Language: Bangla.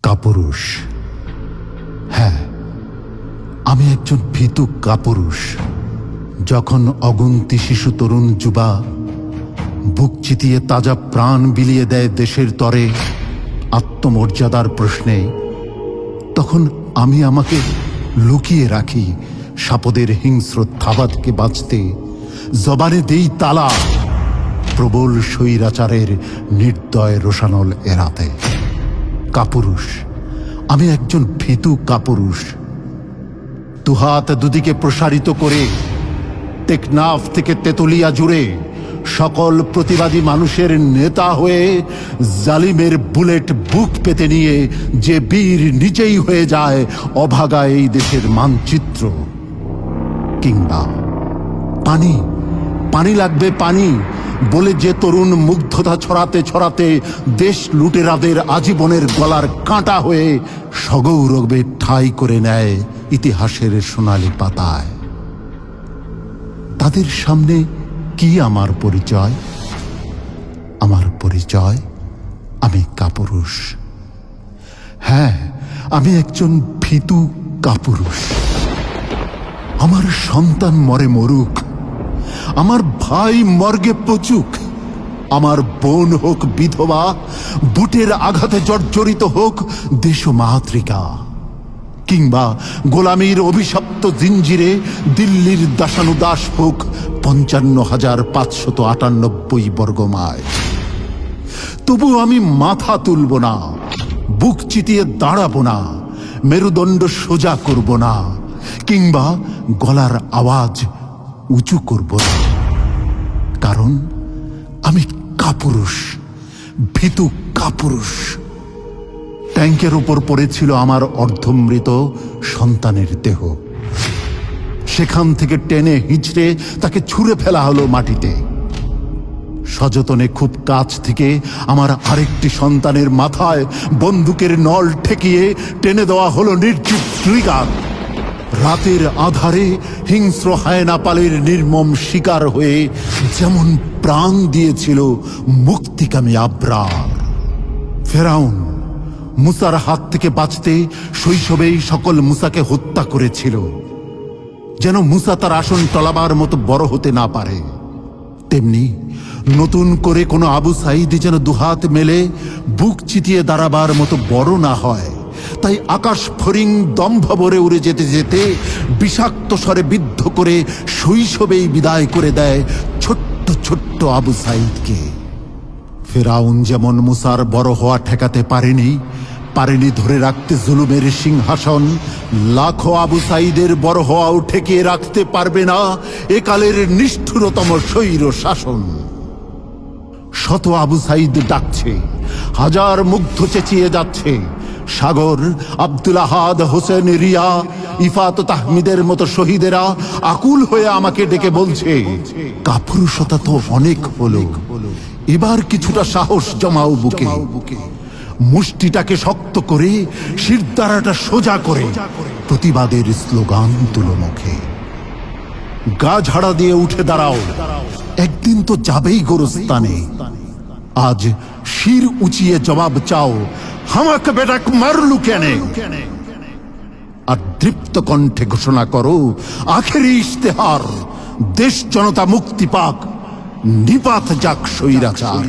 কাপুরুষ। হ্যাঁ, আমি একজন ভীতু কাপুরুষ। যখন অগুন্তি শিশু তরুণ যুবা বুক চিতিয়ে তাজা প্রাণ বিলিয়ে দেয় দেশের তরে আত্মমর্যাদার প্রশ্নে, তখন আমি আমাকে লুকিয়ে রাখি সাপদের হিংস্র থাবা থেকে বাঁচতে। জবানে দেই তালা প্রবল স্বৈরাচারের নির্দয় রোষানল এড়াতে। কাপুরুষ, আমি একজন ভীতু কাপুরুষ। দুহাত দুদিকে প্রসারিত করে টেকনাফ থেকে তেতুলিয়া জুড়ে সকল প্রতিবাদী মানুষের নেতা হয়ে জালিমের বুলেট বুক পেতে নিয়ে যে বীর নিজেই হয়ে যায় অভাগা এই দেশের মানচিত্র। কিংবা পানি, পানি লাগবে পানি বলে যে তরুণ মুগ্ধতা ছড়াতে ছড়াতে দেশ লুটেরাদের আজীবনের গলার কাঁটা হয়ে সগৌরবে ঠাঁই করে নেয় ইতিহাসের সোনালী পাতায়। তাদের সামনে কি আমার পরিচয়? আমার পরিচয়, আমি কাপুরুষ। হ্যাঁ, আমি একজন ভীতু কাপুরুষ। আমার সন্তান মরে মরুক, আমার ভাই মর্গে পচুক, আমার বোন হোক বিধবা, বুটের আঘাতে জর্জরিত হোক দেশমাতৃকা, কিংবা গোলামীর অভিশপ্ত জিঞ্জিরে দিল্লির দাসানুদাস হোক ৫৫,৫৯৮ বর্গমাইল। তবু আমি মাথা তুলব না, বুক চিতিয়ে দাঁড়াবো না, মেরুদণ্ড সোজা করব না, কিংবা গলার আওয়াজ উঁচু করব না। কারণ আমি কাপুরুষ, ভীতু কাপুরুষ। ট্যাঙ্কের ওপর পড়েছিল আমার অর্ধমৃত সন্তানের দেহ। সেখান থেকে টেনে হিঁচড়ে তাকে ছুঁড়ে ফেলা হলো মাটিতে। সযতনে খুব কাছ থেকে আমার আরেকটি সন্তানের মাথায় বন্দুকের নল ঠেকিয়ে টেনে দেওয়া হলো নির্জীব ট্রিগার। রাতের আধারে হিংস্র হায়নাপালের নির্মম শিকার হয়ে যেমন প্রাণ দিয়েছিল মুক্তিকামী আব্রার। ফেরাউন মুসার হাত থেকে বাঁচতে শৈশবেই সকল মুসাকে হত্যা করেছিল, যেন মুসা তার আসন টলাবার মতো বড় হতে না পারে। তেমনি নতুন করে কোনো আবু সাঈদ যেন দুহাত মেলে বুক চিতিয়ে দাঁড়াবার মতো বড় না হয়। তাই আকাশ ফড়িং দম্ভ ভরে উড়ে যেতে যেতে বিষাক্ত স্বরে বিদ্ধ করে শৈশবেই বিদায় করে দেয় ছোট্ট ছোট্ট আবু সাঈদকে। ফেরাউন যেমন মুসার বড় হওয়া ঠেকাতে পারেনি ধরে রাখতে জুলুমের সিংহাসন, লাখো আবু সাঈদের বড় হওয়াও ঠেকিয়ে রাখতে পারবে না একালের নিষ্ঠুরতম স্বৈর শাসন। শত আবু সাঈদ ডাকছে, হাজার মুগ্ধ চেঁচিয়ে যাচ্ছে। সাগর, আব্দুল আহাদ, হোসেন, রিয়া, ইফাত তাহমিদের মতো শহীদেরা আকুল হয়ে আমাকে ডেকে বলছে, কাপুরুষতা তো অনেক হলো, এবার কিছুটা সাহস জমাও বুকে। মুষ্টিটাকে শক্ত করে, শিরদাঁড়াটা সোজা করে প্রতিবাদের স্লোগান তুলো মুখে। গা ঝাড়া দিয়ে উঠে দাঁড়াও, একদিন তো যাবেই গোরস্তানে। আজ শির উঁচিয়ে জবাব চাও, হামাকে বেটাক মারলু কেনে? আর দৃপ্ত কণ্ঠে ঘোষণা করো, আখেরি ইশতেহার, দেশ জনতা মুক্তি পাক, নিপাত যাক স্বৈরাচার।